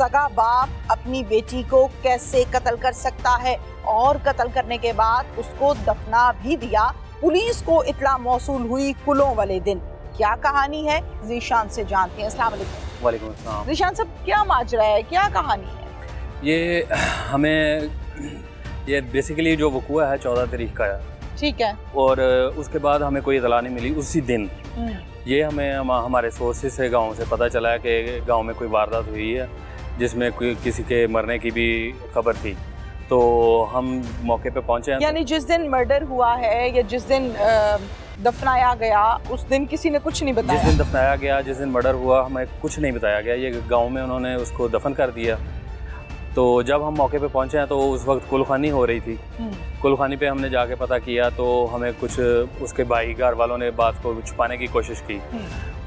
सगा बाप अपनी बेटी को कैसे कत्ल कर सकता है और कत्ल करने के बाद उसको दफना भी दिया। पुलिस को इत्तला मौसूल हुई कुलों वाले दिन। क्या कहानी है ज़ीशान से जानते हैं। अस्सलाम वालेकुम। वालेकुम अस्सलाम। ज़ीशान साहब, क्या माजरा है, क्या कहानी है? ये बेसिकली जो वकूआ है 14 तारीख का है। ठीक है। और उसके बाद हमें कोई इतला नहीं मिली उसी दिन। ये हमें हमारे सोर्सेज से गांव से पता चला है कि गांव में कोई वारदात हुई है जिसमें कोई किसी के मरने की भी खबर थी। तो हम मौके पे पहुंचे हैं। यानी जिस दिन मर्डर हुआ है या जिस दिन दफनाया गया उस दिन किसी ने कुछ नहीं बताया? जिस दिन दफनाया गया, जिस दिन मर्डर हुआ, हमें कुछ नहीं बताया गया। ये गांव में उन्होंने उसको दफन कर दिया। तो जब हम मौके पे पहुंचे हैं तो उस वक्त कुलखानी हो रही थी। कुलखानी पे हमने जाके पता किया तो हमें कुछ उसके भाई घर वालों ने बात को छुपाने की कोशिश की।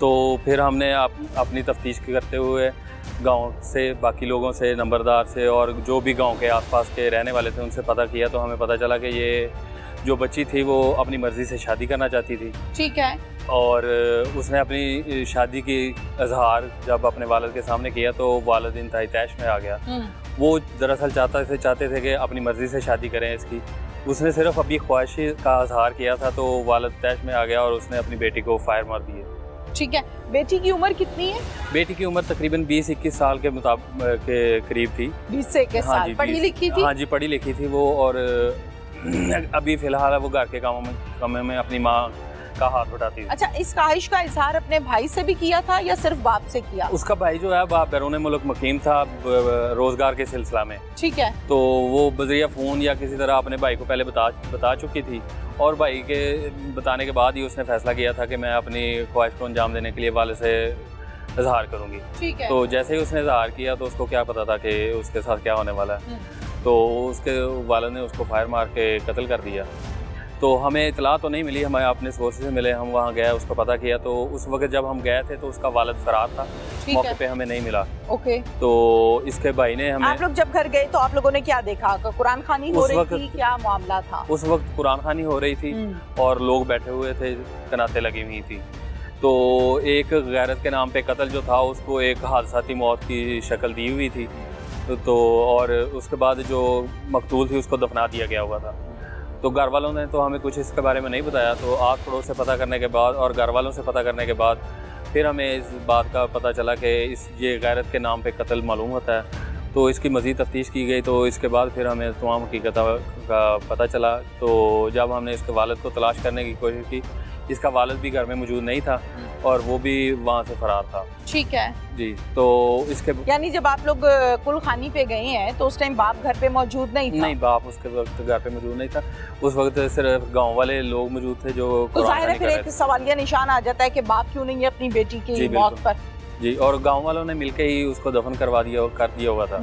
तो फिर हमने अपनी तफ्तीश करते हुए गांव से, बाकी लोगों से, नंबरदार से और जो भी गांव के आसपास के रहने वाले थे उनसे पता किया। तो हमें पता चला कि ये जो बच्ची थी वो अपनी मर्ज़ी से शादी करना चाहती थी। ठीक है। और उसने अपनी शादी की इजहार जब अपने वालिद के सामने किया तो वालिद इंतहाई तैश में आ गया। वो दरअसल चाहते थे कि अपनी मर्ज़ी से शादी करें इसकी। उसने सिर्फ अपनी ख्वाहिश का इजहार किया था तो वालिद तैश में आ गया और उसने अपनी बेटी को फायर मार दिए। ठीक है। बेटी की उम्र कितनी है? बेटी की उम्र तकरीबन 20-21 साल के के करीब थी। 20 से 21 साल। पढ़ी लिखी थी? हाँ जी, पढ़ी लिखी थी वो। और अभी फ़िलहाल वो घर के कामों में अपनी माँ का हाथ उठाती थी। अच्छा, इस ख्वाहिश का इजहार अपने भाई से भी किया था या सिर्फ बाप से किया? उसका भाई जो है बाप बैरून मुल्क मुकीम था रोजगार के सिलसिला में। ठीक है। तो वो बजरिया फ़ोन या किसी तरह अपने भाई को पहले बता चुकी थी और भाई के बताने के बाद ही उसने फैसला किया था कि मैं अपनी ख्वाहिश को अंजाम देने के लिए वाले से इजहार करूँगी। ठीक है। तो जैसे ही उसने इजहार किया तो उसको क्या पता था कि उसके साथ क्या होने वाला है। तो उसके वालिद ने उसको फायर मार के कत्ल कर दिया। तो हमें इतला तो नहीं मिली, हमें अपने सोर्स से मिले। हम वहाँ गए, उसको पता किया। तो उस वक्त जब हम गए थे तो उसका वालिद फरार था, मौके पे हमें नहीं मिला। ओके। तो इसके भाई ने हमें... आप लोग जब घर गए तो आप लोगों ने क्या देखा? कुरान खानी हो रही थी? क्या मामला था उस वक्त? कुरान खानी हो रही थी और लोग बैठे हुए थे, कनाते लगी हुई थी। तो एक गैरत के नाम पे कत्ल जो था उसको एक हादसाती मौत की शक्ल दी हुई थी। तो और उसके बाद जो मकतूल थी उसको दफना दिया गया हुआ था। तो घर वालों ने तो हमें कुछ इसके बारे में नहीं बताया। तो आस पड़ोस से पता करने के बाद और घर वालों से पता करने के बाद फिर हमें इस बात का पता चला कि ये गैरत के नाम पे कत्ल मालूम होता है। तो इसकी मज़ीद तफ्तीश की गई तो इसके बाद फिर हमें तमाम हकीकत का पता चला। तो जब हमने इसके वालिद को तलाश करने की कोशिश की, इसका वालिद भी घर में मौजूद नहीं था और वो भी वहाँ से फरार था। ठीक है जी। तो इसके यानी जब आप लोग कुलखानी पे गए हैं तो उस टाइम बाप घर पे मौजूद नहीं था? नहीं, बाप उसके वक्त घर पे मौजूद नहीं था। उस वक्त सिर्फ गांव वाले लोग मौजूद थे जो... तो जाहिर है फिर एक सवालिया निशान आ जाता है कि बाप क्यों नहीं है अपनी बेटी की मौत पर? जी। और गांव वालों ने मिलके ही उसको दफन कर दिया हुआ था।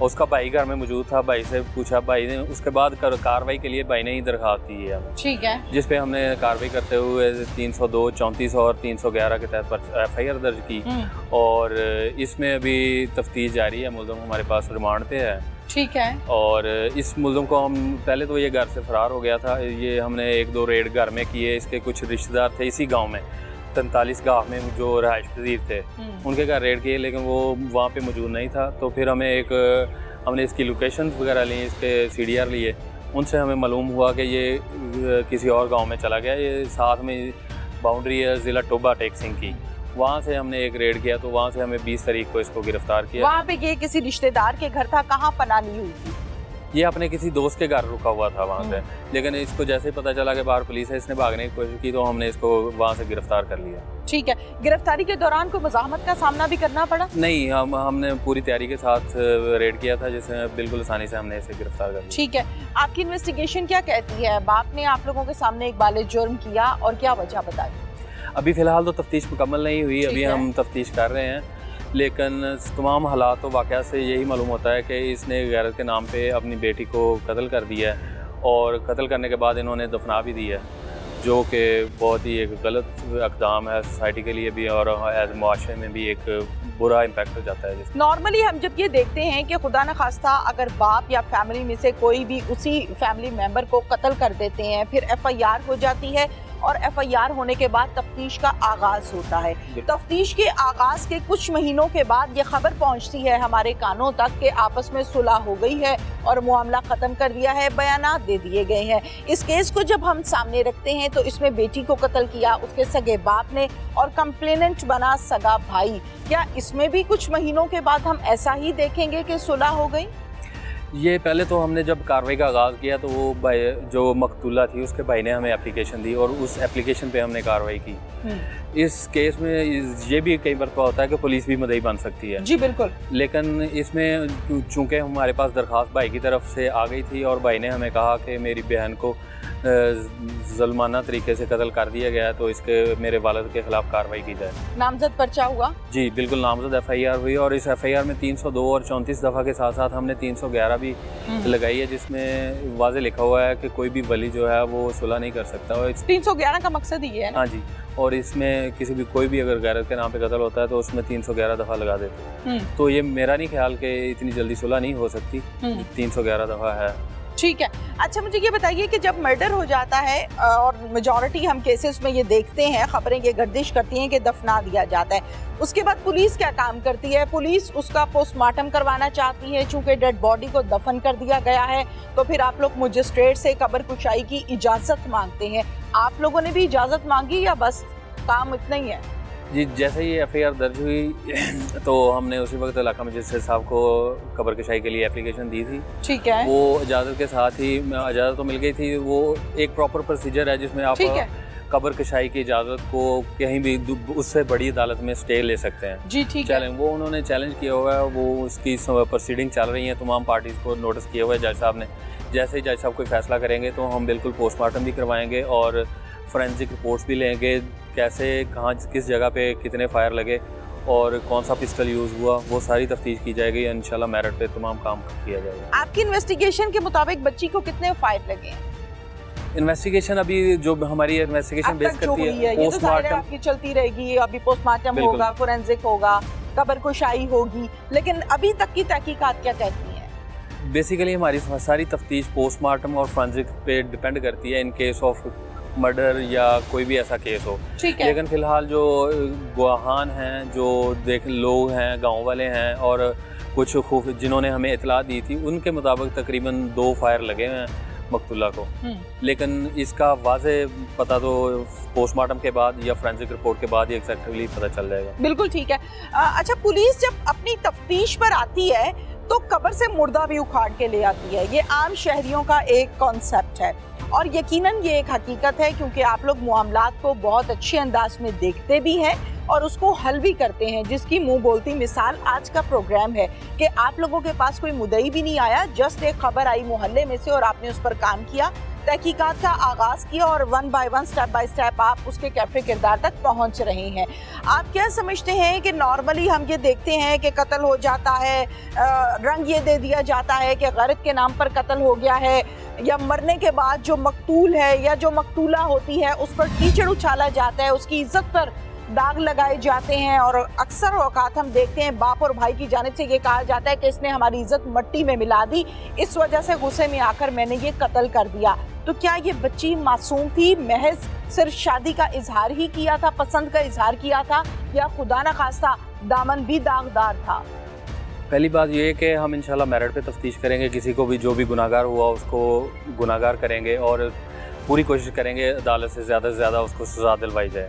उसका भाई घर में मौजूद था। भाई से पूछा, भाई ने उसके बाद कार्रवाई के लिए भाई ने ही दरखास्त दी है। ठीक है। जिस पे हमने कार्रवाई करते हुए 302, 34 और 311 के तहत पर FIR दर्ज की और इसमें अभी तफ्तीश जारी है। मुल्ज़िम हमारे पास रिमांड पे है। ठीक है। और इस मुल्ज़िम को हम पहले तो ये घर से फरार हो गया था। ये हमने 1-2 रेड घर में किए। इसके कुछ रिश्तेदार थे इसी गाँव में 43 गाँव में जो रहायश पजीर थे, उनके घर रेड किए लेकिन वो वहाँ पे मौजूद नहीं था। तो फिर हमने इसकी लोकेशन वगैरह ली, इसके CDR लिए। उनसे हमें मालूम हुआ कि ये किसी और गांव में चला गया। ये साथ में बाउंड्री है ज़िला टोबा टेक सिंह की। वहाँ से हमने एक रेड किया तो वहाँ से हमें 20 तारीख को इसको गिरफ्तार किया। वहाँ पे ये किसी रिश्तेदार के घर था? कहाँ पनाह ली हुई थी? ये अपने किसी दोस्त के घर रुका हुआ था वहाँ पे। लेकिन इसको जैसे ही पता चला कि बाहर पुलिस है, इसने भागने की कोशिश की तो हमने इसको वहाँ से गिरफ्तार कर लिया। ठीक है। गिरफ्तारी के दौरान कोई मज़ाहमत का सामना भी करना पड़ा? नहीं, हमने पूरी तैयारी के साथ रेड किया था जिसमें बिल्कुल आसानी से हमने इसे गिरफ्तार कर लिया। ठीक है। आपकी इन्वेस्टिगेशन क्या कहती है? बाप ने आप लोगों के सामने इकबाल जुर्म किया और क्या वजह बताई? अभी फ़िलहाल तो तफ्तीश मुकम्मल नहीं हुई। अभी हम तफ्तीश कर रहे हैं लेकिन तमाम हालात व वाक़या से यही मालूम होता है कि इसने गैरत के नाम पे अपनी बेटी को कत्ल कर दिया है और कत्ल करने के बाद इन्होंने दफना भी दिया है, जो कि बहुत ही एक गलत इक़दाम है सोसाइटी के लिए भी और एज मुआशरे में भी एक बुरा इम्पैक्ट हो जाता है। नॉर्मली हम जब ये देखते हैं कि खुदा न खास्ता अगर बाप या फैमिली में से कोई भी उसी फैमिली मेम्बर को कत्ल कर देते हैं, फिर FIR हो जाती है और एफआईआर होने के बाद तफ्तीश का आगाज होता है। तफ्तीश के आगाज के कुछ महीनों के बाद ये खबर पहुंचती है हमारे कानों तक कि आपस में सुलह हो गई है और मामला खत्म कर दिया है, बयानात दे दिए गए हैं। इस केस को जब हम सामने रखते हैं तो इसमें बेटी को कत्ल किया उसके सगे बाप ने और कंप्लेनेंट बना सगा भाई। क्या इसमें भी कुछ महीनों के बाद हम ऐसा ही देखेंगे कि सुलह हो गई? ये पहले तो हमने जब कार्रवाई का आगाज़ किया तो वो भाई जो मकतूला थी उसके भाई ने हमें एप्लीकेशन दी और उस एप्लीकेशन पे हमने कार्रवाई की। इस केस में ये भी कई बार होता है कि पुलिस भी मुद्दई बन सकती है। जी बिल्कुल। लेकिन इसमें चूंकि हमारे पास दरख्वास्त भाई की तरफ से आ गई थी और भाई ने हमें कहा कि मेरी बहन को जुल्माना तरीके से कत्ल कर दिया गया है तो इसके मेरे वालिद के खिलाफ कार्रवाई की जाए। नामजद पर्चा हुआ? जी बिल्कुल, नामजद एफआईआर हुई और इस एफआईआर में 302 और 34 दफ़ा के साथ साथ हमने 311 भी लगाई है जिसमें वाज़े लिखा हुआ है कि कोई भी वली जो है वो सुलह नहीं कर सकता। और 311 का मकसद ये है ना? हाँ जी, और इसमें किसी भी कोई भी अगर गैरत के नाम पे कत्ल होता है तो उसमें 311 दफ़ा लगा देते हैं। तो ये मेरा नहीं ख्याल कि इतनी जल्दी सुलह नहीं हो सकती, 311 दफ़ा है। ठीक है। अच्छा मुझे ये बताइए कि जब मर्डर हो जाता है और मेजॉरिटी हम केसेस में ये देखते हैं, खबरें ये गर्दिश करती हैं कि दफना दिया जाता है, उसके बाद पुलिस क्या काम करती है? पुलिस उसका पोस्टमार्टम करवाना चाहती है, चूंकि डेड बॉडी को दफन कर दिया गया है तो फिर आप लोग मजिस्ट्रेट से कब्र कुशाई की इजाज़त मांगते हैं। आप लोगों ने भी इजाज़त मांगी या बस काम इतना ही है? जी, जैसे ही एफआईआर दर्ज हुई तो हमने उसी वक्त इलाका मजिस्ट्रेट साहब को कब्र कशाई के लिए एप्लीकेशन दी थी। ठीक है। वो इजाज़त के साथ ही इजाज़त तो मिल गई थी। वो एक प्रॉपर प्रोसीजर है जिसमें आप कब्र कशाई की इजाज़त को कहीं भी उससे बड़ी अदालत में स्टे ले सकते हैं। जी ठीक है। वो उन्होंने चैलेंज किया हुआ है, वो उसकी प्रोसीडिंग चल रही है, तमाम पार्टीज़ को नोटिस किया हुआ है जज साहब ने। जैसे ही जज साहब कोई फैसला करेंगे तो हम बिल्कुल पोस्टमार्टम भी करवाएंगे और फोरेंसिक रिपोर्ट्स भी लेंगे, कैसे कहाँ किस जगह पे कितने फायर लगे और कौन सा पिस्टल यूज़ हुआ, वो सारी तफ्तीश की जाएगी। इंशाल्लाह मेरिट पे तमाम काम किया जाएगा। आपकी इन्वेस्टिगेशन के मुताबिक बच्ची को कितने फायर लगे हैं? इन्वेस्टिगेशन अभी जो हमारी इन्वेस्टिगेशन बेस करती है पोस्टमार्टम आपकी चलती रहेगी। अभी पोस्टमार्टम होगा, फोरेंसिक होगा, कब्र कुशाई होगी, लेकिन अभी तक की तहकीकात क्या कहती है? बेसिकली हमारी सारी तफ्तीश पोस्टमार्टम और फोरेंसिक पे डिपेंड करती है इन केस ऑफ मर्डर या कोई भी ऐसा केस हो। ठीक है। लेकिन फिलहाल जो गवाहान हैं, जो लोग हैं, गांव वाले हैं और कुछ खूफ जिन्होंने हमें इतला दी थी, उनके मुताबिक तकरीबन 2 फायर लगे हैं मकतूला को। लेकिन इसका वाज़े पता तो पोस्टमार्टम के बाद या फोरेंसिक रिपोर्ट के बाद ही एग्जैक्टली पता चल जाएगा। बिल्कुल ठीक है। अच्छा, पुलिस जब अपनी तफ्तीश पर आती है तो कब्र से मुर्दा भी उखाड़ के ले आती है। ये आम शहरियों का एक कॉन्सेप्ट है और यकीनन ये एक हकीकत है, क्योंकि आप लोग मामलात को बहुत अच्छे अंदाज में देखते भी हैं और उसको हल भी करते हैं, जिसकी मुंह बोलती मिसाल आज का प्रोग्राम है कि आप लोगों के पास कोई मुद्दई भी नहीं आया, जस्ट एक खबर आई मोहल्ले में से और आपने उस पर काम किया, तहकीकात का आगाज किया और 1 बाय 1 स्टेप बाय स्टेप आप उसके कैफे किरदार तक पहुंच रहे हैं। आप क्या समझते हैं कि नॉर्मली हम ये देखते हैं कि कत्ल हो जाता है, रंग ये दे दिया जाता है कि गैरत के नाम पर कत्ल हो गया है, या मरने के बाद जो मकतूल है या जो मकतूला होती है उस पर कीचड़ उछाला जाता है, उसकी इज्जत पर दाग लगाए जाते हैं और अक्सर औकात हम देखते हैं बाप और भाई की जानिब से ये कहा जाता है कि इसने हमारी इज्जत मिट्टी में मिला दी, इस वजह से गुस्से में आकर मैंने ये कत्ल कर दिया। तो क्या ये बच्ची मासूम थी, महज सिर्फ शादी का इजहार ही किया था, पसंद का इजहार किया था, या खुदा न खास्ता दामन भी दागदार था? पहली बात ये है कि हम इंशाल्लाह मेरिट पे तफ्तीश करेंगे, किसी को भी जो भी गुनाहगार हुआ उसको गुनाहगार करेंगे और पूरी कोशिश करेंगे अदालत से ज़्यादा उसको सज़ा दिलवाई जाए।